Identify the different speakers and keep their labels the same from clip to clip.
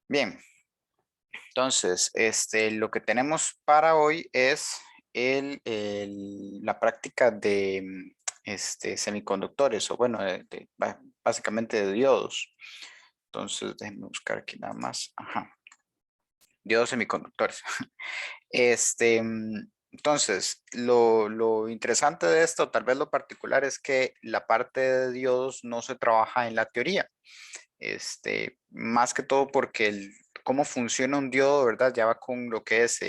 Speaker 1: Bien, entonces, lo que tenemos para hoy es la práctica de semiconductores, o bueno, básicamente de diodos. Entonces, déjenme buscar aquí nada más. Ajá, diodos semiconductores. Entonces, lo interesante de esto, tal vez lo particular, es que la parte de diodos no se trabaja en la teoría. Más que todo porque cómo funciona un diodo, ¿verdad? Ya va con lo que es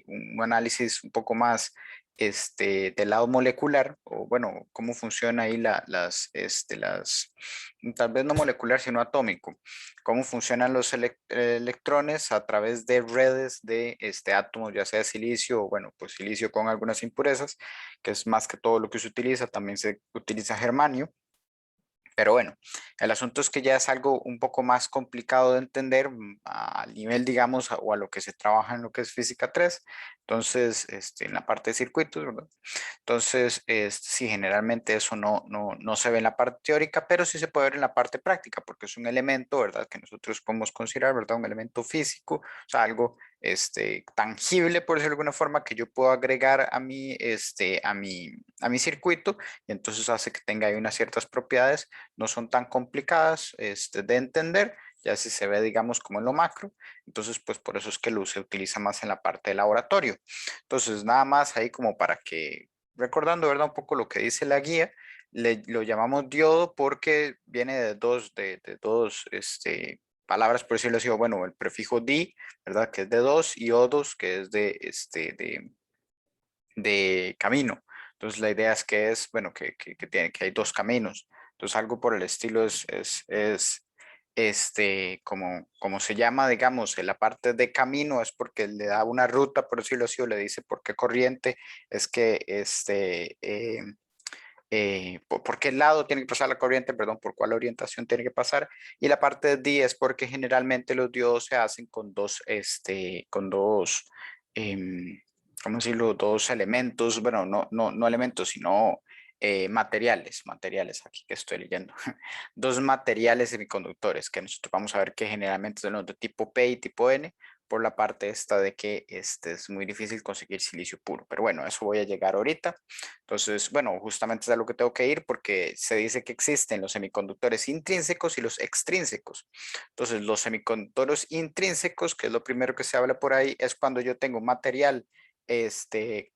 Speaker 1: un análisis un poco más del lado molecular, o bueno, cómo funciona ahí tal vez no molecular, sino atómico, cómo funcionan los electrones a través de redes de átomos, ya sea silicio o bueno, pues silicio con algunas impurezas, que es más que todo lo que se utiliza, también se utiliza germanio. Pero bueno, el asunto es que ya es algo un poco más complicado de entender al nivel, digamos, o a lo que se trabaja en lo que es física 3. Entonces, en la parte de circuitos, ¿verdad? Entonces, sí, generalmente eso no se ve en la parte teórica, pero sí se puede ver en la parte práctica, porque es un elemento, ¿verdad? Que nosotros podemos considerar, ¿verdad? Un elemento físico, o sea, algo tangible, por decirlo de alguna forma, que yo puedo agregar a mi circuito, y entonces hace que tenga ahí unas ciertas propiedades, no son tan complicadas de entender, ya si se ve, digamos, como en lo macro, entonces, pues por eso es que se utiliza más en la parte de laboratorio. Entonces, nada más ahí como para que, recordando, ¿verdad? Un poco lo que dice la guía, lo llamamos diodo porque viene de dos palabras, por decirlo así, o bueno, el prefijo di, ¿verdad? Que es de dos, y odos, que es de camino. Entonces la idea es que bueno, que hay dos caminos. Entonces algo por el estilo es como se llama, digamos, en la parte de camino es porque le da una ruta, por decirlo así, o le dice por qué corriente es que por qué lado tiene que pasar la corriente, perdón, por cuál orientación tiene que pasar. Y la parte de D es porque generalmente los diodos se hacen con dos, em, ¿cómo decirlo? Dos elementos, bueno, no elementos, sino materiales, aquí que estoy leyendo. Dos materiales semiconductores que nosotros vamos a ver que generalmente son los de tipo P y tipo N, por la parte esta de que es muy difícil conseguir silicio puro. Pero bueno, eso voy a llegar ahorita. Entonces, bueno, justamente es a lo que tengo que ir porque se dice que existen los semiconductores intrínsecos y los extrínsecos. Entonces, los semiconductores intrínsecos, que es lo primero que se habla por ahí, es cuando yo tengo material este,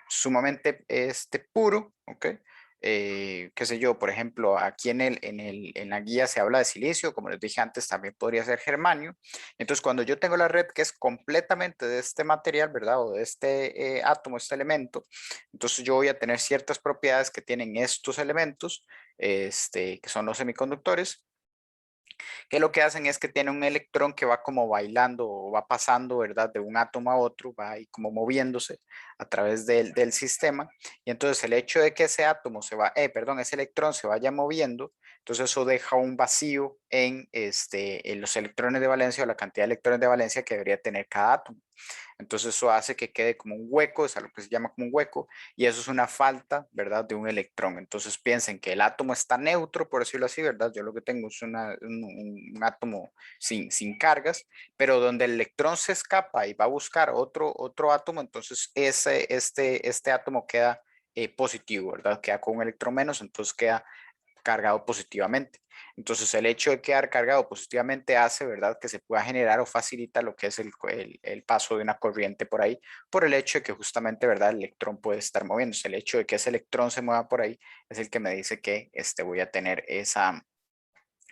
Speaker 1: sumamente puro, ¿ok? Qué sé yo, por ejemplo, aquí en la guía se habla de silicio, como les dije antes, también podría ser germanio. Entonces, cuando yo tengo la red que es completamente de este material, ¿verdad? O de este átomo, este elemento, entonces yo voy a tener ciertas propiedades que tienen estos elementos, que son los semiconductores, que lo que hacen es que tiene un electrón que va como bailando o va pasando, ¿verdad? De un átomo a otro, va ahí como moviéndose a través del sistema. Y entonces el hecho de que ese átomo perdón, ese electrón se vaya moviendo, entonces eso deja un vacío en los electrones de valencia o la cantidad de electrones de valencia que debería tener cada átomo. Entonces eso hace que quede como un hueco, es algo que se llama como un hueco, y eso es una falta, ¿verdad? De un electrón. Entonces piensen que el átomo está neutro, por decirlo así, ¿verdad? Yo lo que tengo es un átomo sin cargas, pero donde el electrón se escapa y va a buscar otro átomo, entonces este átomo queda positivo, ¿verdad? Queda con un electrón menos, entonces queda cargado positivamente. Entonces, el hecho de quedar cargado positivamente hace, ¿verdad?, que se pueda generar o facilita lo que es el paso de una corriente por ahí, por el hecho de que justamente, ¿verdad?, el electrón puede estar moviéndose. El hecho de que ese electrón se mueva por ahí es el que me dice que voy a tener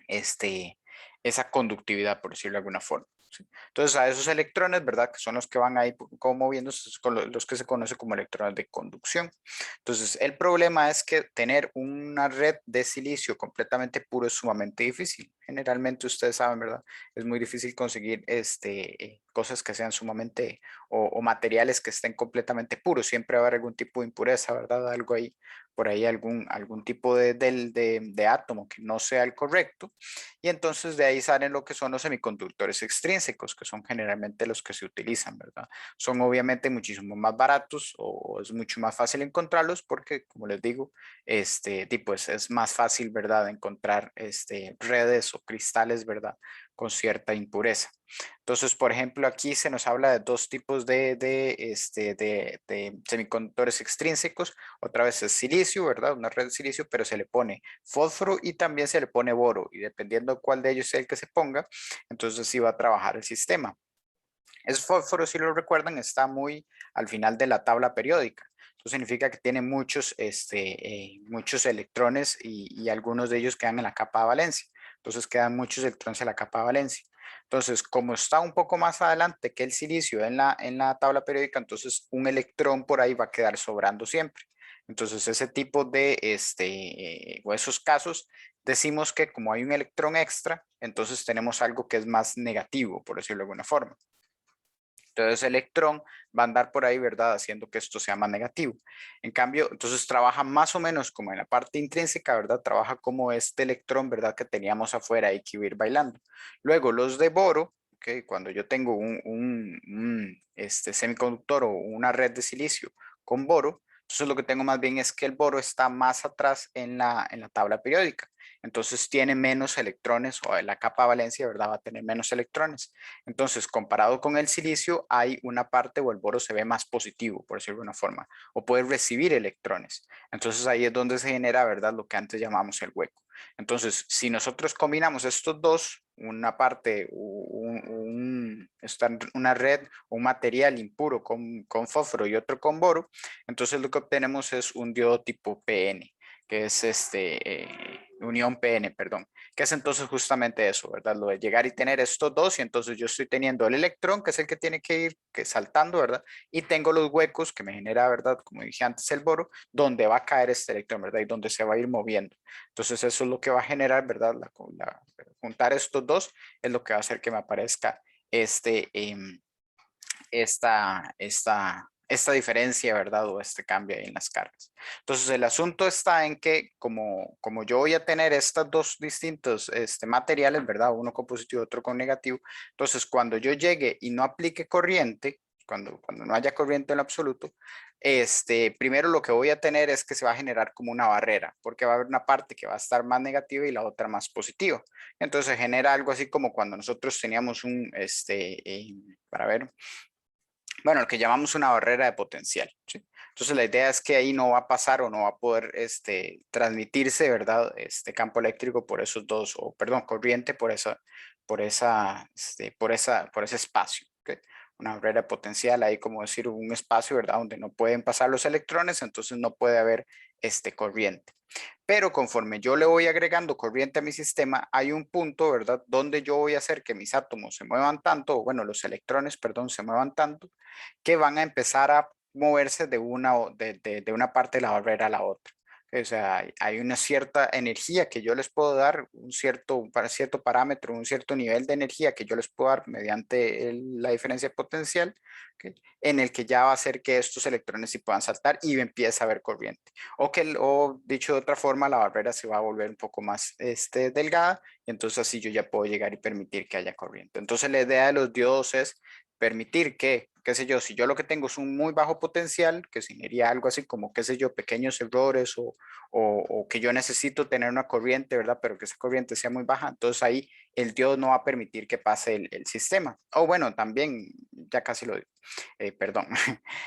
Speaker 1: este, esa conductividad, por decirlo de alguna forma. ¿Sí? Entonces, a esos electrones, ¿verdad? Que son los que van ahí como moviéndose, con los que se conoce como electrones de conducción. Entonces, el problema es que tener una red de silicio completamente puro es sumamente difícil. Generalmente, ustedes saben, ¿verdad? Es muy difícil conseguir cosas que sean sumamente o materiales que estén completamente puros. Siempre va a haber algún tipo de impureza, ¿verdad? Algo ahí, por ahí algún tipo de átomo que no sea el correcto, y entonces de ahí salen lo que son los semiconductores extrínsecos, que son generalmente los que se utilizan, ¿verdad? Son obviamente muchísimo más baratos o es mucho más fácil encontrarlos porque, como les digo, tipo es más fácil, ¿verdad? Encontrar redes o cristales, ¿verdad? con cierta impureza. Entonces, por ejemplo, aquí se nos habla de dos tipos de semiconductores extrínsecos. Otra vez es silicio, ¿verdad? Una red de silicio, pero se le pone fósforo y también se le pone boro. Y dependiendo cuál de ellos sea el que se ponga, entonces sí va a trabajar el sistema. Ese fósforo, si lo recuerdan, está muy al final de la tabla periódica. Eso significa que tiene muchos electrones y algunos de ellos quedan en la capa de valencia. Entonces quedan muchos electrones en la capa de valencia. Entonces, como está un poco más adelante que el silicio en la tabla periódica, entonces un electrón por ahí va a quedar sobrando siempre. Entonces, ese tipo o esos casos, decimos que como hay un electrón extra, entonces tenemos algo que es más negativo, por decirlo de alguna forma. Entonces el electrón va a andar por ahí, ¿verdad? Haciendo que esto sea más negativo. En cambio, entonces trabaja más o menos como en la parte intrínseca, ¿verdad? Trabaja como este electrón, ¿verdad? Que teníamos afuera y que iba a ir bailando. Luego los de boro, ¿ok? Cuando yo tengo un semiconductor o una red de silicio con boro, entonces lo que tengo más bien es que el boro está más atrás en la tabla periódica. Entonces tiene menos electrones o la capa de valencia, ¿verdad? Va a tener menos electrones. Entonces, comparado con el silicio, hay una parte o el boro se ve más positivo, por decirlo de una forma, o puede recibir electrones. Entonces, ahí es donde se genera, ¿verdad? Lo que antes llamamos el hueco. Entonces, si nosotros combinamos estos dos, una parte, una red, un material impuro con fósforo y otro con boro, entonces lo que obtenemos es un diodo tipo PN, que es unión PN, perdón, que es entonces justamente eso, ¿verdad? Lo de llegar y tener estos dos, y entonces yo estoy teniendo el electrón, que es el que tiene que ir saltando, ¿verdad? Y tengo los huecos que me genera, ¿verdad? Como dije antes, el boro, donde va a caer este electrón, ¿verdad? Y donde se va a ir moviendo. Entonces eso es lo que va a generar, ¿verdad? Juntar estos dos es lo que va a hacer que me aparezca este, em, esta diferencia, ¿verdad? O este cambio ahí en las cargas. Entonces, el asunto está en que como yo voy a tener estos dos distintos materiales, ¿verdad? Uno con positivo y otro con negativo. Entonces, cuando yo llegue y no aplique corriente, cuando no haya corriente en lo absoluto, primero lo que voy a tener es que se va a generar como una barrera, porque va a haber una parte que va a estar más negativa y la otra más positiva. Entonces, se genera algo así como cuando nosotros teníamos para ver, bueno, lo que llamamos una barrera de potencial, ¿sí? Entonces la idea es que ahí no va a pasar o no va a poder transmitirse, ¿verdad? Este campo eléctrico por esos dos, o perdón, corriente por ese espacio, ¿ok? Una barrera de potencial, ahí como decir un espacio, ¿verdad? Donde no pueden pasar los electrones, entonces no puede haber corriente. Pero conforme yo le voy agregando corriente a mi sistema, hay un punto, ¿verdad? Donde yo voy a hacer que mis átomos se muevan tanto, o bueno, los electrones, perdón, se muevan tanto, que van a empezar a moverse de una parte de la barrera a la otra. O sea, hay una cierta energía que yo les puedo dar, cierto parámetro, un cierto nivel de energía que yo les puedo dar mediante la diferencia potencial, ¿ok? En el que ya va a hacer que estos electrones sí puedan saltar y empieza a haber corriente. O dicho de otra forma, la barrera se va a volver un poco más delgada y entonces así yo ya puedo llegar y permitir que haya corriente. Entonces la idea de los diodos es permitir que, qué sé yo, si yo lo que tengo es un muy bajo potencial, que sería algo así como, qué sé yo, pequeños errores o que yo necesito tener una corriente, ¿verdad? Pero que esa corriente sea muy baja, entonces ahí el diodo no va a permitir que pase el sistema. O bueno, también, ya casi lo digo, perdón.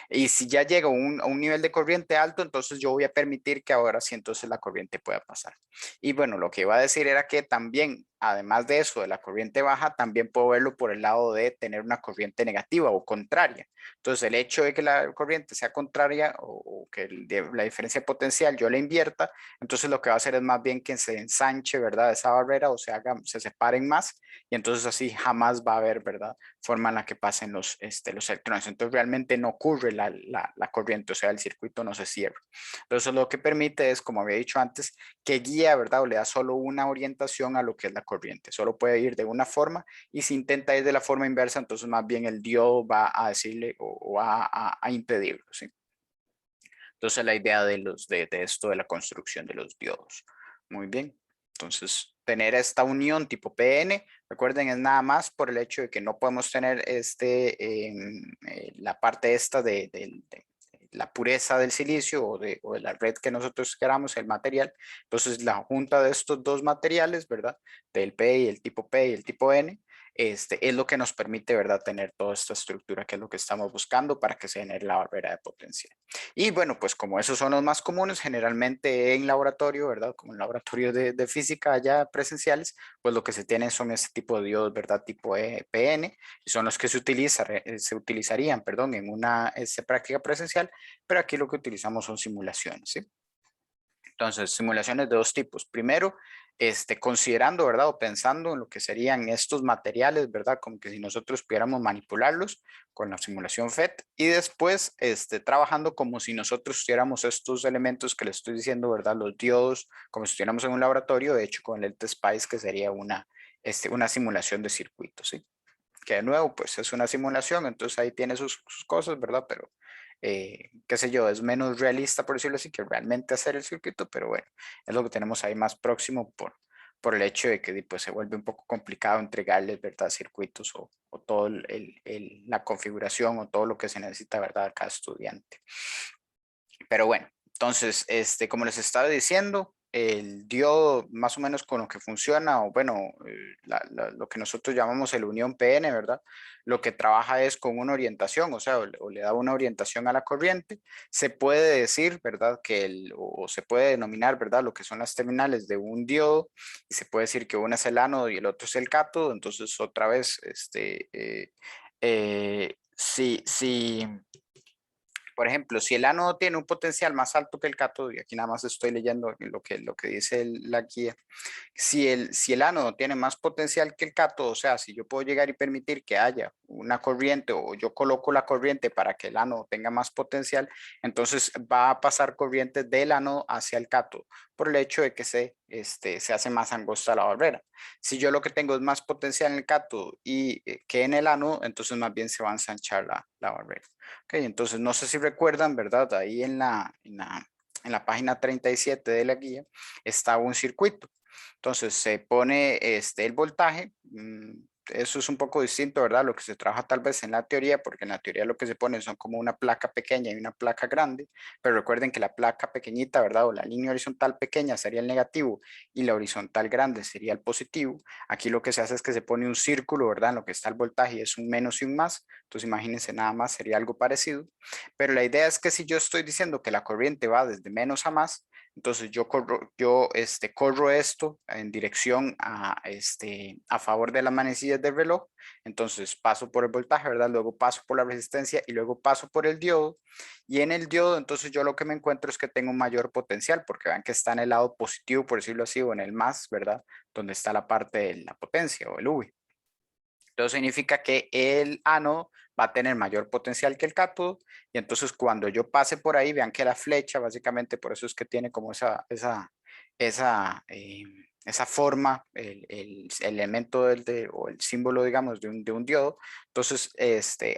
Speaker 1: Y si ya llega a un nivel de corriente alto, entonces yo voy a permitir que ahora sí entonces la corriente pueda pasar. Y bueno, lo que iba a decir era que también, además de eso, de la corriente baja, también puedo verlo por el lado de tener una corriente negativa o contraria. Entonces, el hecho de que la corriente sea contraria o que la diferencia potencial yo la invierta, entonces lo que va a hacer es más bien que se ensanche, ¿verdad? Esa barrera o se separen más y entonces así jamás va a haber, ¿verdad? Forma en la que pasen los electrones. Entonces, realmente no ocurre la corriente, o sea, el circuito no se cierra. Entonces, lo que permite es, como había dicho antes, que guía, ¿verdad? O le da solo una orientación a lo que es la corriente. Solo puede ir de una forma y si intenta ir de la forma inversa, entonces más bien el diodo va a decirle o va a impedirlo, ¿sí? Entonces la idea de esto de la construcción de los diodos. Muy bien. Entonces, tener esta unión tipo PN, recuerden, es nada más por el hecho de que no podemos tener la parte esta la pureza del silicio o de la red que nosotros queramos, el material. Entonces la junta de estos dos materiales, ¿verdad? Del P y el tipo P y el tipo N, es lo que nos permite, ¿verdad? Tener toda esta estructura que es lo que estamos buscando para que se genere la barrera de potencial. Y bueno, pues como esos son los más comunes, generalmente en laboratorio, ¿verdad? Como en laboratorio de física ya presenciales, pues lo que se tiene son este tipo de diodos, ¿verdad? Tipo PN, y son los que se utilizarían, perdón, en una práctica presencial, pero aquí lo que utilizamos son simulaciones, ¿sí? Entonces, simulaciones de dos tipos. Primero, considerando, ¿verdad? O pensando en lo que serían estos materiales, ¿verdad? Como que si nosotros pudiéramos manipularlos con la simulación FET y después, trabajando como si nosotros tuviéramos estos elementos que les estoy diciendo, ¿verdad? Los diodos, como si estuviéramos en un laboratorio, de hecho, con el LTSpice, que sería una simulación de circuitos, ¿sí? Que de nuevo, pues es una simulación, entonces ahí tiene sus cosas, ¿verdad? Pero, qué sé yo, es menos realista, por decirlo así, que realmente hacer el circuito, pero bueno, es lo que tenemos ahí más próximo por el hecho de que pues, se vuelve un poco complicado entregarles, ¿verdad? Circuitos o todo la configuración o todo lo que se necesita, ¿verdad? A cada estudiante. Pero bueno, entonces, como les estaba diciendo, el diodo más o menos con lo que funciona, o bueno, lo que nosotros llamamos el unión PN, ¿verdad? Lo que trabaja es con una orientación, o sea, o le da una orientación a la corriente. Se puede decir, ¿verdad? O se puede denominar, ¿verdad? Lo que son las terminales de un diodo, y se puede decir que uno es el ánodo y el otro es el cátodo. Entonces, otra vez, si por ejemplo, si el ánodo tiene un potencial más alto que el cátodo, y aquí nada más estoy leyendo lo que dice la guía, si el ánodo tiene más potencial que el cátodo, o sea, si yo puedo llegar y permitir que haya una corriente o yo coloco la corriente para que el ánodo tenga más potencial, entonces va a pasar corriente del ánodo hacia el cátodo por el hecho de que se hace más angosta la barrera. Si yo lo que tengo es más potencial en el cátodo que en el ánodo, entonces más bien se va a ensanchar la barrera. Ok, entonces no sé si recuerdan, ¿verdad? Ahí en la página 37 de la guía está un circuito. Entonces se pone el voltaje. Eso es un poco distinto, ¿verdad? Lo que se trabaja tal vez en la teoría, porque en la teoría lo que se pone son como una placa pequeña y una placa grande, pero recuerden que la placa pequeñita, ¿verdad? O la línea horizontal pequeña sería el negativo y la horizontal grande sería el positivo. Aquí lo que se hace es que se pone un círculo, ¿verdad? En lo que está el voltaje y es un menos y un más. Entonces imagínense nada más, sería algo parecido. Pero la idea es que si yo estoy diciendo que la corriente va desde menos a más, entonces yo corro esto en dirección a favor de las manecillas del reloj. Entonces paso por el voltaje, ¿verdad? Luego paso por la resistencia y luego paso por el diodo. Y en el diodo, entonces yo lo que me encuentro es que tengo un mayor potencial, porque vean que está en el lado positivo, por decirlo así, o en el más, ¿verdad? Donde está la parte de la potencia o el V. Entonces significa que el ánodo va a tener mayor potencial que el cátodo y entonces cuando yo pase por ahí, vean que la flecha, básicamente por eso es que tiene como esa forma, el elemento o el símbolo, digamos, de un diodo, entonces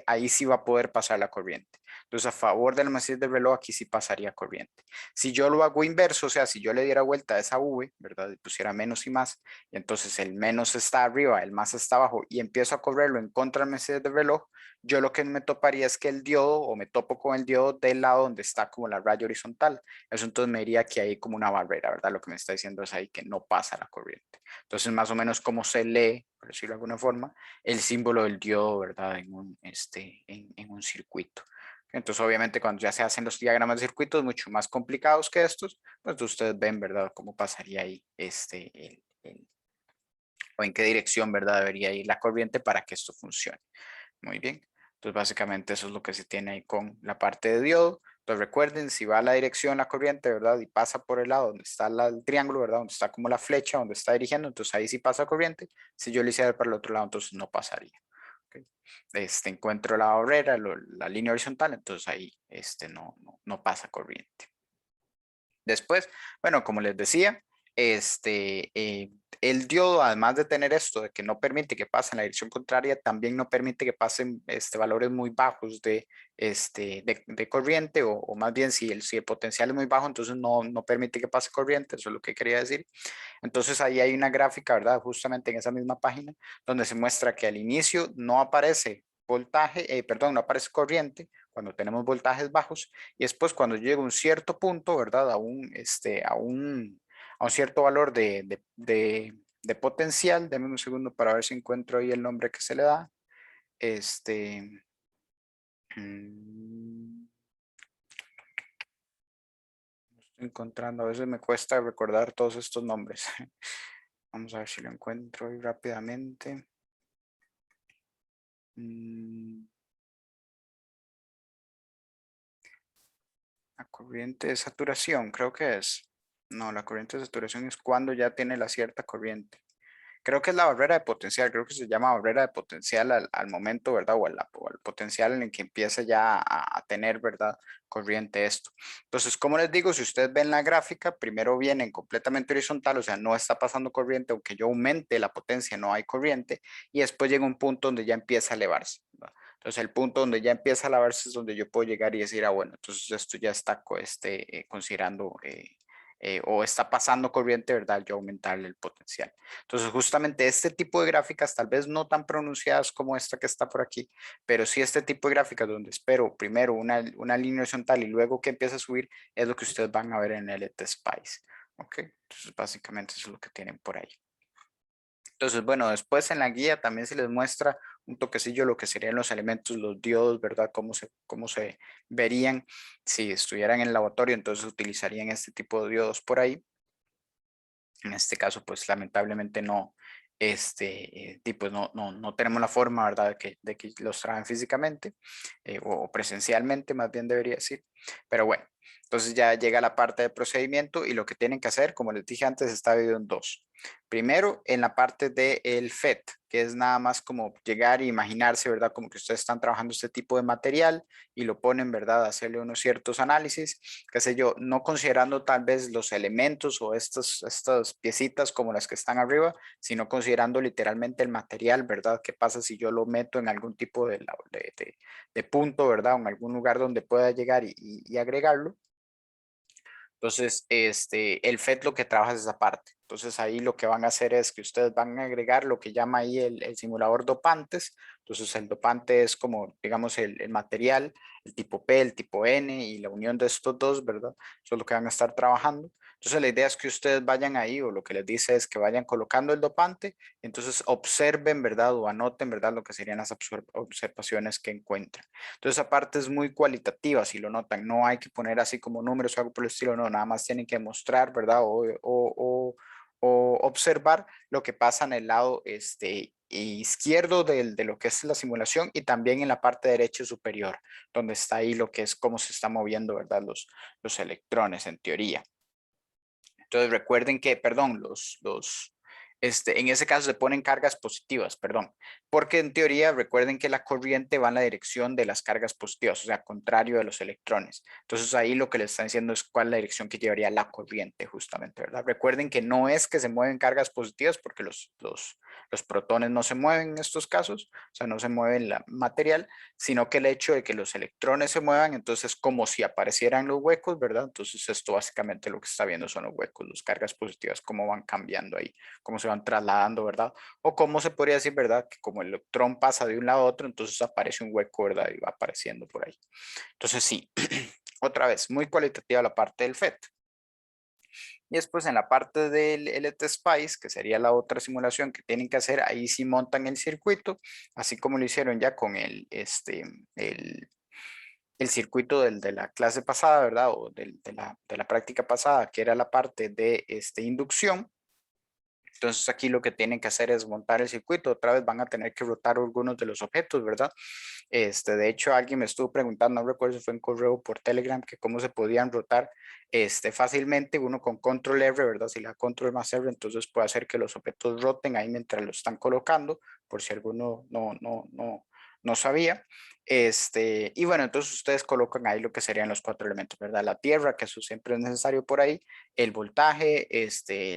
Speaker 1: ahí sí va a poder pasar la corriente. Entonces a favor de la manecilla del reloj aquí sí pasaría corriente. Si yo lo hago inverso, o sea, si yo le diera vuelta a esa V, ¿verdad? Y pusiera menos y más, y entonces el menos está arriba, el más está abajo y empiezo a correrlo en contra del Mercedes del reloj, yo lo que me toparía es que el diodo o me topo con el diodo del lado donde está como la raya horizontal. Eso entonces me diría que hay como una barrera, ¿verdad? Lo que me está diciendo es ahí que no pasa la corriente. Entonces más o menos como se lee, por decirlo de alguna forma, el símbolo del diodo, ¿verdad? En un circuito. Entonces, obviamente, cuando ya se hacen los diagramas de circuitos mucho más complicados que estos, pues ustedes ven, ¿verdad?, cómo pasaría ahí o en qué dirección, ¿verdad?, debería ir la corriente para que esto funcione. Muy bien. Entonces, básicamente eso es lo que se tiene ahí con la parte de diodo. Entonces, recuerden, si va a la dirección la corriente, ¿verdad? Y pasa por el lado donde está el triángulo, ¿verdad? Donde está como la flecha, donde está dirigiendo, entonces ahí sí pasa corriente. Si yo lo hiciera para el otro lado, entonces no pasaría. ¿Okay? Encuentro la barrera, la línea horizontal, entonces ahí no pasa corriente. Después, bueno, como les decía, el diodo, además de tener esto de que no permite que pase en la dirección contraria, también no permite que pasen valores muy bajos de corriente, o más bien si el potencial es muy bajo, entonces no permite que pase corriente, eso es lo que quería decir. Entonces ahí hay una gráfica, ¿verdad? Justamente en esa misma página, donde se muestra que al inicio no aparece voltaje, perdón, no aparece corriente cuando tenemos voltajes bajos, y después cuando llega a un cierto punto, ¿verdad? A un cierto valor de potencial. Deme un segundo para ver si encuentro ahí el nombre que se le da. Este, mm, estoy encontrando, a veces me cuesta recordar todos estos nombres. Vamos a ver si lo encuentro ahí rápidamente. La corriente de saturación, creo que es. No, la corriente de saturación es cuando ya tiene la cierta corriente. Creo que es la barrera de potencial, creo que se llama barrera de potencial al momento, ¿verdad? O al potencial en el que empieza ya a tener, ¿verdad? Corriente esto. Entonces, como les digo, si ustedes ven la gráfica, primero vienen completamente horizontal, o sea, no está pasando corriente, aunque yo aumente la potencia, no hay corriente, y después llega un punto donde ya empieza a elevarse, ¿verdad? Entonces, el punto donde ya empieza a elevarse es donde yo puedo llegar y decir, ah, bueno, entonces esto ya está considerando o está pasando corriente, ¿verdad? Yo aumentarle el potencial. Entonces, justamente este tipo de gráficas, tal vez no tan pronunciadas como esta que está por aquí, pero sí este tipo de gráficas donde espero primero una línea horizontal y luego que empieza a subir, es lo que ustedes van a ver en el LTSpice. ¿Ok? Entonces, básicamente eso es lo que tienen por ahí. Entonces, bueno, después en la guía también se les muestra un toquecillo lo que serían los elementos, los diodos, ¿verdad? Cómo se verían si estuvieran en el laboratorio, entonces utilizarían este tipo de diodos por ahí. En este caso, pues lamentablemente no, pues no tenemos la forma, ¿verdad? De que los traen físicamente o presencialmente, más bien debería decir. Pero bueno, entonces ya llega la parte de procedimiento y lo que tienen que hacer, como les dije antes, está dividido en dos. Primero, en la parte del FET, que es nada más como llegar e imaginarse, ¿verdad? Como que ustedes están trabajando este tipo de material y lo ponen, ¿verdad? A hacerle unos ciertos análisis, qué sé yo, no considerando tal vez los elementos o estas piecitas como las que están arriba, sino considerando literalmente el material, ¿verdad? ¿Qué pasa si yo lo meto en algún tipo de punto, ¿verdad? O en algún lugar donde pueda llegar y agregarlo? Entonces, el FET lo que trabaja es esa parte. Entonces, ahí lo que van a hacer es que ustedes van a agregar lo que llama ahí el simulador dopantes. Entonces, el dopante es como, digamos, el material, el tipo P, el tipo N y la unión de estos dos, ¿verdad? Eso es lo que van a estar trabajando. Entonces, la idea es que ustedes vayan ahí, o lo que les dice es que vayan colocando el dopante, entonces observen, ¿verdad? O anoten, ¿verdad? Lo que serían las observaciones que encuentran. Entonces, esa parte es muy cualitativa, si lo notan, no hay que poner así como números o algo por el estilo, no, nada más tienen que mostrar, ¿verdad? O observar lo que pasa en el lado izquierdo de lo que es la simulación y también en la parte derecha superior, donde está ahí lo que es cómo se está moviendo, ¿verdad? Los electrones en teoría. Entonces recuerden que, perdón, en ese caso se ponen cargas positivas, perdón, porque en teoría recuerden que la corriente va en la dirección de las cargas positivas, o sea, contrario de los electrones. Entonces ahí lo que les están diciendo es cuál es la dirección que llevaría la corriente justamente, ¿verdad? Recuerden que no es que se mueven cargas positivas porque los protones no se mueven en estos casos, o sea, no se mueve la material, sino que el hecho de que los electrones se muevan, entonces como si aparecieran los huecos, ¿verdad? Entonces esto básicamente lo que está viendo son los huecos, las cargas positivas, cómo van cambiando ahí, cómo se van trasladando, ¿verdad? O cómo se podría decir, ¿verdad? Que como el electrón pasa de un lado a otro, entonces aparece un hueco, ¿verdad? Y va apareciendo por ahí. Entonces sí, otra vez, muy cualitativa la parte del FET. Y después en la parte del LTSpice, que sería la otra simulación que tienen que hacer, ahí sí montan el circuito, así como lo hicieron ya con el, el circuito de la clase pasada, ¿verdad? O de la práctica pasada, que era la parte de inducción. Entonces aquí lo que tienen que hacer es montar el circuito. Otra vez van a tener que rotar algunos de los objetos, ¿verdad? De hecho, alguien me estuvo preguntando, no recuerdo si fue en correo o por Telegram, que cómo se podían rotar fácilmente uno con control R, ¿verdad? Si le da control más R, entonces puede hacer que los objetos roten ahí mientras lo están colocando, por si alguno no sabía. Y bueno, entonces ustedes colocan ahí lo que serían los cuatro elementos, ¿verdad? La tierra, que eso siempre es necesario por ahí, el voltaje,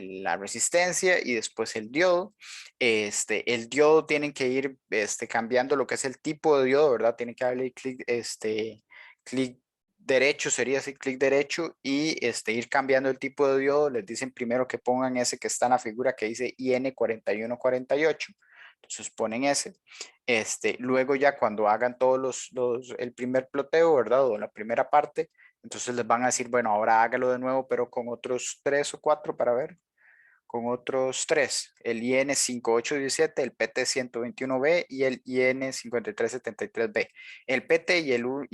Speaker 1: la resistencia y después el diodo. El diodo tienen que ir cambiando lo que es el tipo de diodo, ¿verdad? Tienen que darle clic, clic derecho, sería así, clic derecho y ir cambiando el tipo de diodo. Les dicen primero que pongan ese que está en la figura que dice IN4148. Entonces ponen ese. Luego ya cuando hagan todos el primer ploteo, ¿verdad? O la primera parte, entonces les van a decir, bueno, ahora hágalo de nuevo, pero con otros 3 o 4 para ver. Con otros 3, el IN 5817, el PT 121B y el IN 5373B. El PT y el 1N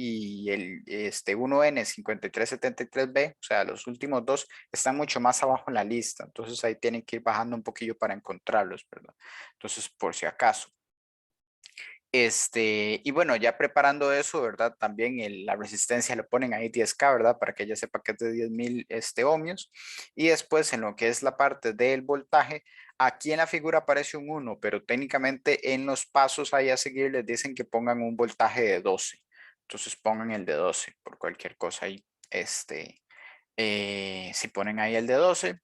Speaker 1: 5373B, o sea, los últimos dos están mucho más abajo en la lista, entonces ahí tienen que ir bajando un poquillo para encontrarlos, ¿verdad? Entonces, por si acaso. Y bueno, ya preparando eso, ¿verdad? También la resistencia le ponen ahí 10K, ¿verdad? Para que ella sepa que es de 10.000 ohmios. Y después en lo que es la parte del voltaje, aquí en la figura aparece un 1, pero técnicamente en los pasos ahí a seguir les dicen que pongan un voltaje de 12. Entonces pongan el de 12 por cualquier cosa ahí. Si ponen ahí el de 12.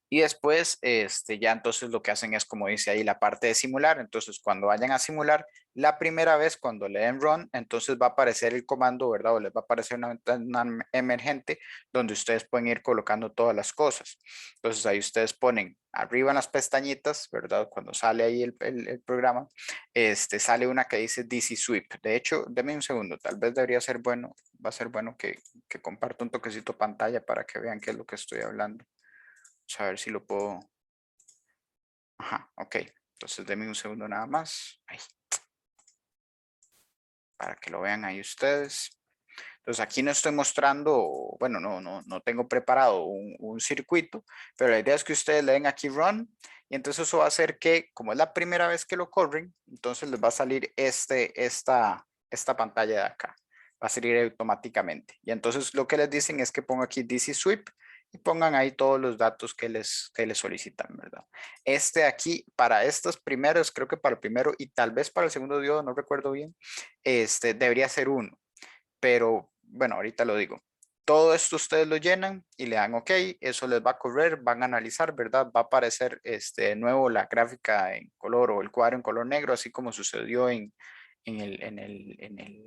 Speaker 1: Y después, ya entonces lo que hacen es, como dice ahí, la parte de simular. Entonces, cuando vayan a simular, la primera vez cuando le den run, entonces va a aparecer el comando, ¿verdad? O les va a aparecer una ventana emergente donde ustedes pueden ir colocando todas las cosas. Entonces, ahí ustedes ponen arriba en las pestañitas, ¿verdad? Cuando sale ahí el programa, sale una que dice DC Sweep. De hecho, denme un segundo, tal vez debería ser bueno, va a ser bueno que comparta un toquecito pantalla para que vean qué es lo que estoy hablando. Vamos a ver si lo puedo. Ajá, ok. Entonces denme un segundo nada más. Ahí. Para que lo vean ahí ustedes. Entonces aquí no estoy mostrando, bueno, no tengo preparado un circuito, pero la idea es que ustedes le den aquí run y entonces eso va a hacer que, como es la primera vez que lo corren, entonces les va a salir esta pantalla de acá. Va a salir automáticamente. Y entonces lo que les dicen es que ponga aquí DC Sweep y pongan ahí todos los datos que les solicitan, ¿verdad? Aquí, para estos primeros, creo que para el primero y tal vez para el segundo diodo, no recuerdo bien, debería ser 1, pero bueno, ahorita lo digo. Todo esto ustedes lo llenan y le dan OK, eso les va a correr, van a analizar, ¿verdad? Va a aparecer de nuevo la gráfica en color o el cuadro en color negro, así como sucedió en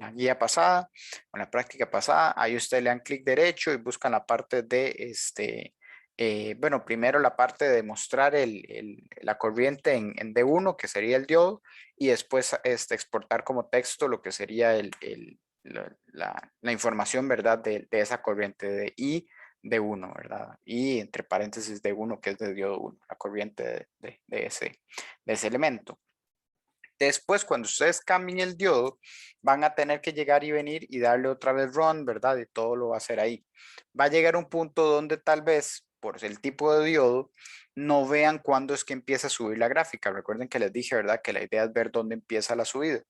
Speaker 1: la guía pasada, o en la práctica pasada. Ahí ustedes le dan clic derecho y buscan la parte de bueno, primero la parte de mostrar la corriente en D1, que sería el diodo, y después exportar como texto lo que sería la información, ¿verdad? De esa corriente de I de 1, ¿verdad? Y entre paréntesis de 1, que es de diodo 1, la corriente de ese elemento. Después, cuando ustedes cambien el diodo, van a tener que llegar y venir y darle otra vez run, ¿verdad? Y todo lo va a hacer ahí. Va a llegar un punto donde tal vez, por el tipo de diodo, no vean cuándo es que empieza a subir la gráfica. Recuerden que les dije, ¿verdad? Que la idea es ver dónde empieza la subida.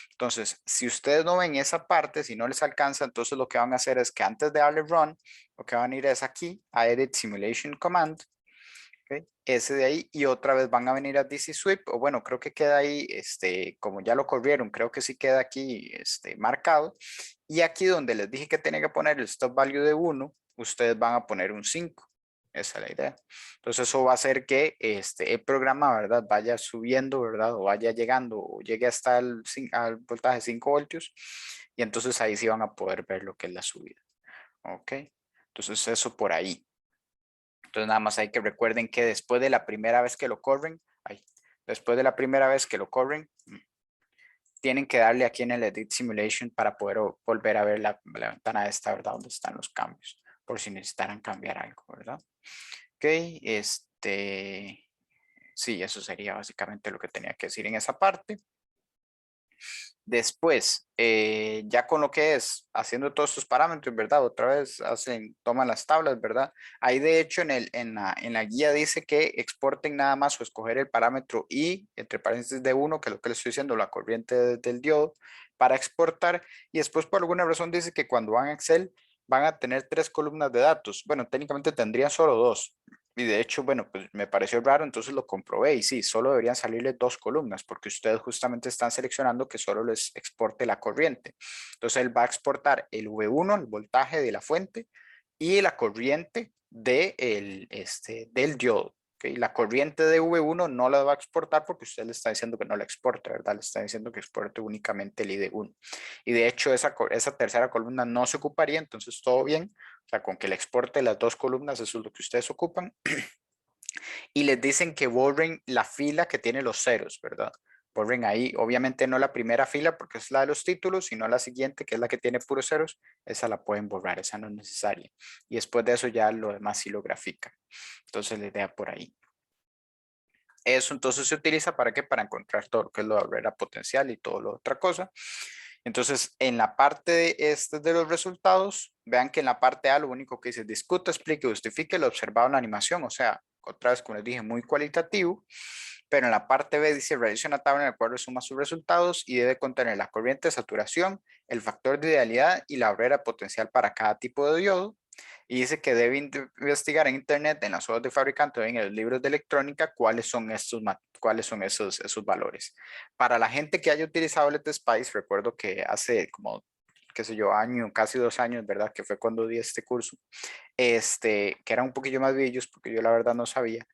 Speaker 1: Entonces, si ustedes no ven esa parte, si no les alcanza, entonces lo que van a hacer es que antes de darle run, lo que van a ir es aquí a Edit Simulation Command, ¿ok? Ese de ahí, y otra vez van a venir a DC Sweep, o bueno, creo que queda ahí, como ya lo corrieron, creo que sí queda aquí marcado. Y aquí donde les dije que tenía que poner el stop value de 1, ustedes van a poner un 5. Esa es la idea. Entonces eso va a hacer que el programa, ¿verdad? Vaya subiendo, ¿verdad? O vaya llegando o llegue hasta al voltaje 5 voltios. Y entonces ahí sí van a poder ver lo que es la subida. ¿Ok? Entonces eso por ahí. Entonces nada más hay que recuerden que después de la primera vez que lo corren, después de la primera vez que lo corren, tienen que darle aquí en el Edit Simulation para poder volver a ver la ventana esta, ¿verdad? Donde están los cambios, por si necesitaran cambiar algo, ¿verdad? Ok, sí, eso sería básicamente lo que tenía que decir en esa parte. Después, ya con lo que es haciendo todos estos parámetros, ¿verdad? Otra vez toman las tablas, ¿verdad? Ahí de hecho en la guía dice que exporten nada más o escoger el parámetro I, entre paréntesis de 1, que es lo que les estoy diciendo, la corriente del diodo, para exportar. Y después por alguna razón dice que cuando van a Excel van a tener 3 columnas de datos. Bueno, técnicamente tendrían solo 2. Y de hecho, bueno, pues me pareció raro, entonces lo comprobé y sí, solo deberían salirle 2 columnas porque ustedes justamente están seleccionando que solo les exporte la corriente. Entonces él va a exportar el V1, el voltaje de la fuente y la corriente del diodo. ¿Okay? La corriente de V1 no la va a exportar porque usted le está diciendo que no la exporte, ¿verdad? Le está diciendo que exporte únicamente el ID1. Y de hecho esa tercera columna no se ocuparía, entonces todo bien. O sea, con que le exporte las 2 columnas, eso es lo que ustedes ocupan. y les dicen que borren la fila que tiene los ceros, ¿verdad? Borren ahí, obviamente no la primera fila porque es la de los títulos, sino la siguiente, que es la que tiene puros ceros, esa la pueden borrar, esa no es necesaria. Y después de eso ya lo demás sí lo grafican. Entonces la idea por ahí. Eso entonces se utiliza para qué? Para encontrar todo lo que es la barrera potencial y todo lo otra cosa. Entonces, en la parte de los resultados, vean que en la parte A lo único que dice discute, explique, justifique lo observado en la animación, o sea, otra vez como les dije, muy cualitativo, pero en la parte B dice realiza una tabla en la cual resuma sus resultados y debe contener la corriente de saturación, el factor de idealidad y la barrera potencial para cada tipo de diodo. Y dice que debe investigar en internet, en las hojas de fabricante o en los libros de electrónica, cuáles son esos valores. Para la gente que haya utilizado Let Spice, recuerdo que hace como, qué sé yo, año, casi 2 años, ¿verdad? Que fue cuando di este curso, que eran un poquillo más viejos porque yo la verdad no sabía.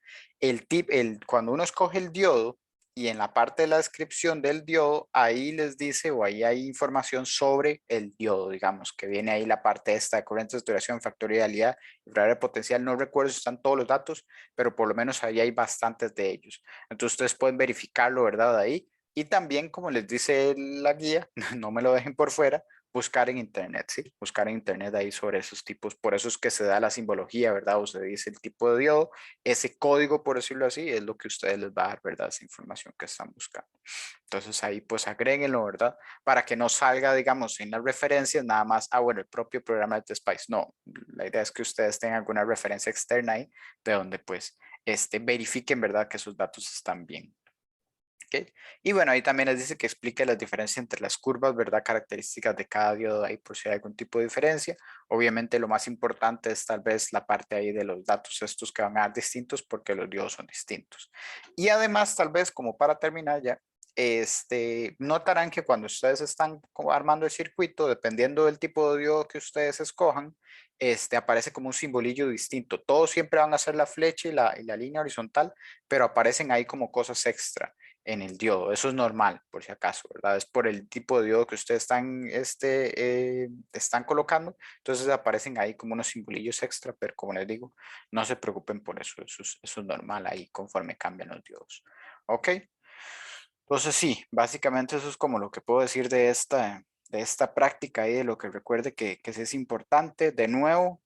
Speaker 1: Cuando uno escoge el diodo y en la parte de la descripción del diodo, ahí les dice o ahí hay información sobre el diodo, digamos, que viene ahí la parte esta de corriente de saturación, factor de idealidad y barrera de potencial. No recuerdo si están todos los datos, pero por lo menos ahí hay bastantes de ellos. Entonces ustedes pueden verificarlo, ¿verdad? Ahí. Y también, como les dice la guía, no me lo dejen por fuera, buscar en internet, ¿sí? Buscar en internet ahí sobre esos tipos. Por eso es que se da la simbología, ¿verdad? O se dice el tipo de diodo. Ese código, por decirlo así, es lo que ustedes les va a dar, ¿verdad? Esa información que están buscando. Entonces ahí pues agréguenlo, ¿verdad? Para que no salga, digamos, en las referencias nada más, bueno, el propio programa de Spice. No, la idea es que ustedes tengan alguna referencia externa ahí de donde pues verifiquen, ¿verdad? Que sus datos están bien. ¿Okay? Y bueno, ahí también les dice que explique las diferencias entre las curvas, ¿verdad? Características de cada diodo ahí por si hay algún tipo de diferencia. Obviamente lo más importante es tal vez la parte ahí de los datos estos que van a dar distintos porque los diodos son distintos. Y además tal vez como para terminar ya, notarán que cuando ustedes están como armando el circuito, dependiendo del tipo de diodo que ustedes escojan, aparece como un simbolillo distinto. Todos siempre van a ser la flecha y la línea horizontal, pero aparecen ahí como cosas extra en el diodo. Eso es normal, por si acaso, ¿verdad? Es por el tipo de diodo que ustedes están colocando. Entonces aparecen ahí como unos simbolillos extra, pero como les digo, no se preocupen por eso. Eso es normal ahí conforme cambian los diodos. ¿Ok? Entonces sí, básicamente eso es como lo que puedo decir de esta práctica y de lo que recuerde que sí es importante. De nuevo,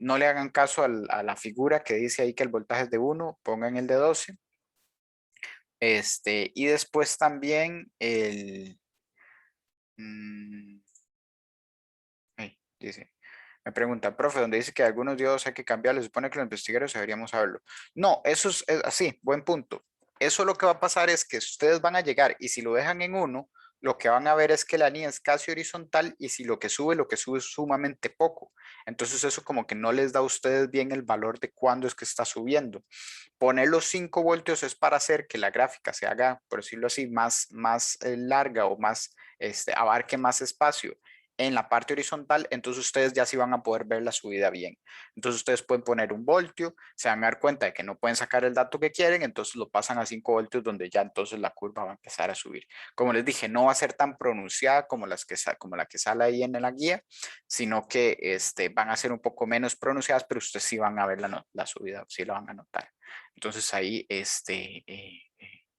Speaker 1: no le hagan caso a la figura que dice ahí que el voltaje es de 1, pongan el de 12. Y después también mm, dice, me pregunta, profe, donde dice que algunos diodos hay que cambiarlos, supone que los investigadores deberíamos saberlo. No, eso es así, buen punto. Eso lo que va a pasar es que ustedes van a llegar y si lo dejan en 1, lo que van a ver es que la línea es casi horizontal y si lo que sube es sumamente poco. Entonces eso como que no les da a ustedes bien el valor de cuándo es que está subiendo. Poner los 5 voltios es para hacer que la gráfica se haga, por decirlo así, más larga o más, abarque más espacio en la parte horizontal, entonces ustedes ya sí van a poder ver la subida bien. Entonces ustedes pueden poner un voltio, se van a dar cuenta de que no pueden sacar el dato que quieren, entonces lo pasan a 5 voltios donde ya entonces la curva va a empezar a subir. Como les dije, no va a ser tan pronunciada como la que sale ahí en la guía, sino que van a ser un poco menos pronunciadas, pero ustedes sí van a ver la subida, sí la van a notar. Entonces ahí,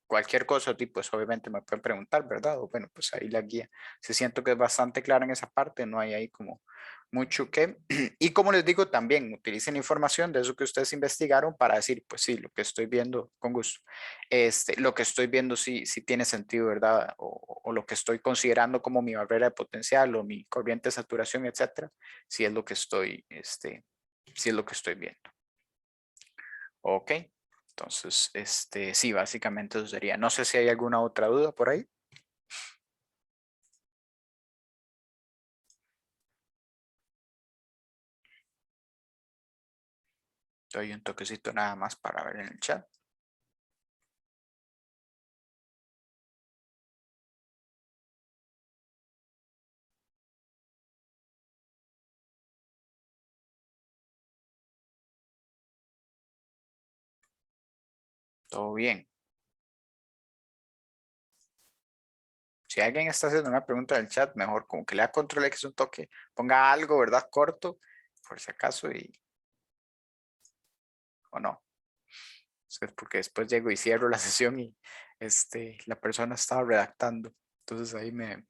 Speaker 1: cualquier cosa, pues obviamente me pueden preguntar, ¿verdad? O bueno, pues ahí la guía se siento que es bastante clara en esa parte, no hay ahí como mucho que. Y como les digo, también utilicen información de eso que ustedes investigaron para decir, pues sí, lo que estoy viendo, con gusto, lo que estoy viendo sí tiene sentido, ¿verdad? O lo que estoy considerando como mi barrera de potencial o mi corriente de saturación, etcétera, si es lo que si es lo que estoy viendo. Ok, entonces, sí, básicamente eso sería. No sé si hay alguna otra duda por ahí. Doy un toquecito nada más para ver en el chat. Todo bien. Si alguien está haciendo una pregunta en el chat, mejor como que le da control X un toque, ponga algo, ¿verdad? Corto, por si acaso, o no. Es porque después llego y cierro la sesión y la persona estaba redactando. Entonces ahí me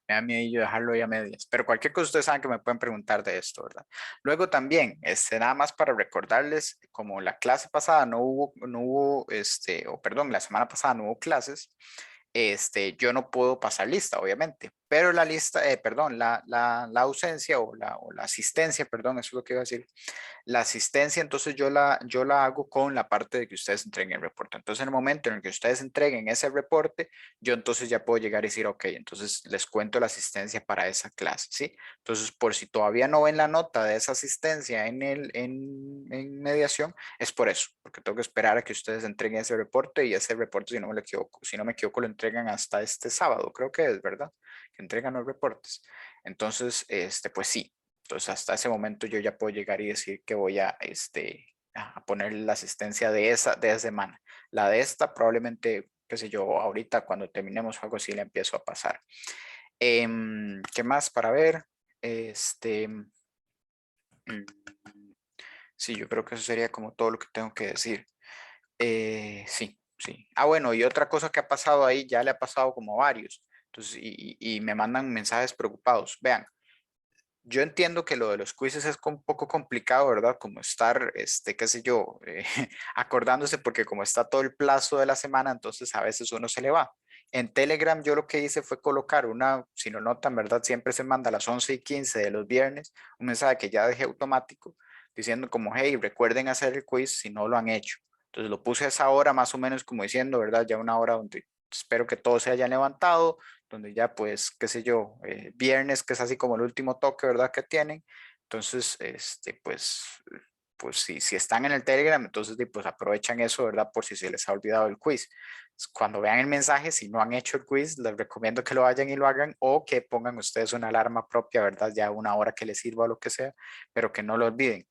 Speaker 1: da miedo dejarlo ya a medias. Pero cualquier cosa ustedes saben que me pueden preguntar de esto, ¿verdad? Luego también, nada más para recordarles, como la clase pasada o perdón, la semana pasada no hubo clases, yo no puedo pasar lista, obviamente, pero la lista, perdón, la ausencia o la asistencia, perdón, eso es lo que iba a decir, la asistencia, entonces yo la hago con la parte de que ustedes entreguen el reporte. Entonces, en el momento en el que ustedes entreguen ese reporte, yo entonces ya puedo llegar y decir, ok, entonces les cuento la asistencia para esa clase, ¿sí? Entonces, por si todavía no ven la nota de esa asistencia en mediación, es por eso, porque tengo que esperar a que ustedes entreguen ese reporte y ese reporte, si no me equivoco, lo entregan hasta este sábado, creo que es, ¿verdad? Que entregan los reportes. Entonces, pues sí, entonces, hasta ese momento yo ya puedo llegar y decir que voy a poner la asistencia de esa semana. La de esta probablemente, qué sé yo, ahorita cuando terminemos algo así le empiezo a pasar. ¿Qué más para ver? Mm, sí, yo creo que eso sería como todo lo que tengo que decir. Sí, sí. Ah, bueno, y otra cosa que ha pasado ahí, ya le ha pasado como a varios. Entonces, y me mandan mensajes preocupados. Vean, yo entiendo que lo de los quizzes es un poco complicado, ¿verdad? Como estar, qué sé yo, acordándose porque como está todo el plazo de la semana, entonces a veces uno se le va. En Telegram yo lo que hice fue colocar si no notan, ¿verdad? Siempre se manda a las 11:15 de los viernes un mensaje que ya dejé automático diciendo como, hey, recuerden hacer el quiz si no lo han hecho. Entonces lo puse a esa hora más o menos como diciendo, ¿verdad? Ya una hora donde espero que todos se hayan levantado, donde ya pues, qué sé yo, viernes, que es así como el último toque, ¿verdad? Que tienen. Entonces, pues si están en el Telegram, entonces pues aprovechan eso, ¿verdad? Por si se les ha olvidado el quiz. Cuando vean el mensaje, si no han hecho el quiz, les recomiendo que lo vayan y lo hagan o que pongan ustedes una alarma propia, ¿verdad? Ya una hora que les sirva o lo que sea, pero que no lo olviden.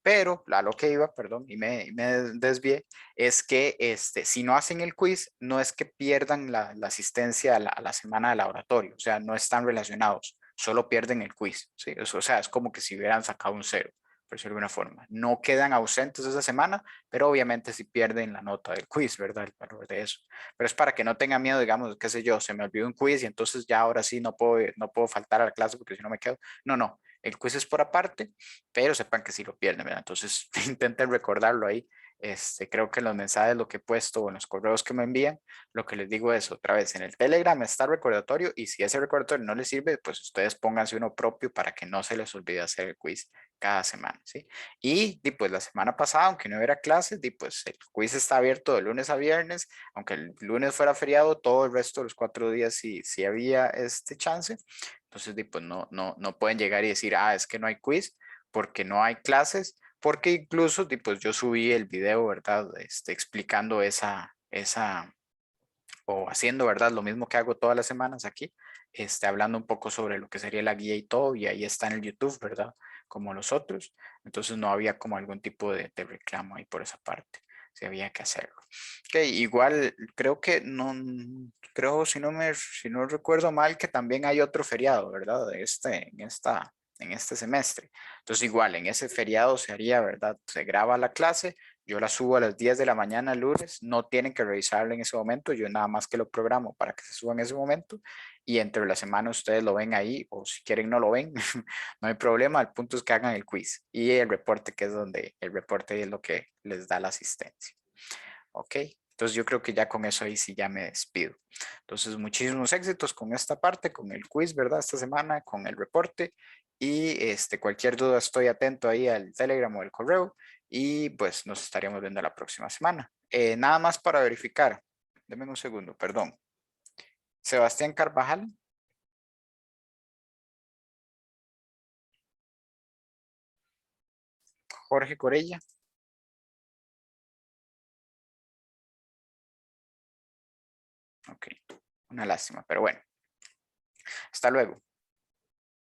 Speaker 1: Pero a lo que iba, perdón, y me desvié, es que si no hacen el quiz, no es que pierdan la asistencia a la semana de laboratorio, o sea, no están relacionados, solo pierden el quiz, ¿sí? O sea, es como que si hubieran sacado un cero, por decirlo de alguna forma. No quedan ausentes esa semana, pero obviamente sí pierden la nota del quiz, ¿verdad? El valor de eso. Pero es para que no tengan miedo, digamos, qué sé yo, se me olvidó un quiz y entonces ya ahora sí no puedo faltar a la clase porque si no me quedo. No, no, el quiz es por aparte, pero sepan que si lo pierden, ¿verdad? Entonces intenten recordarlo ahí. Creo que en los mensajes lo que he puesto o en los correos que me envían, lo que les digo es otra vez, en el Telegram está el recordatorio y si ese recordatorio no les sirve, pues ustedes pónganse uno propio para que no se les olvide hacer el quiz cada semana, ¿sí? Y pues la semana pasada, aunque no hubiera clases, pues el quiz está abierto de lunes a viernes, aunque el lunes fuera feriado, todo el resto de los 4 días sí había este chance. Entonces, pues no pueden llegar y decir, es que no hay quiz porque no hay clases, porque incluso pues yo subí el video, ¿verdad? Explicando o haciendo, ¿verdad? Lo mismo que hago todas las semanas aquí, hablando un poco sobre lo que sería la guía y todo, y ahí está en el YouTube, ¿verdad? Como los otros. Entonces no había como algún tipo de reclamo ahí por esa parte. Si había que hacerlo. Ok, igual creo que no, creo si no recuerdo mal que también hay otro feriado, ¿verdad? En este semestre. Entonces igual en ese feriado se haría, ¿verdad? Se graba la clase, yo la subo a las 10 de la mañana el lunes, no tienen que revisarlo en ese momento, yo nada más que lo programo para que se suba en ese momento y entre la semana ustedes lo ven ahí o si quieren no lo ven, no hay problema, el punto es que hagan el quiz y el reporte que es donde el reporte es lo que les da la asistencia. ¿Ok? Entonces yo creo que ya con eso ahí sí ya me despido. Entonces muchísimos éxitos con esta parte, con el quiz, ¿verdad? Esta semana, con el reporte y cualquier duda estoy atento ahí al Telegram o al correo y pues nos estaríamos viendo la próxima semana. Nada más para verificar. Denme un segundo, perdón. Sebastián Carvajal. Jorge Corella. Ok, una lástima, pero bueno. Hasta luego.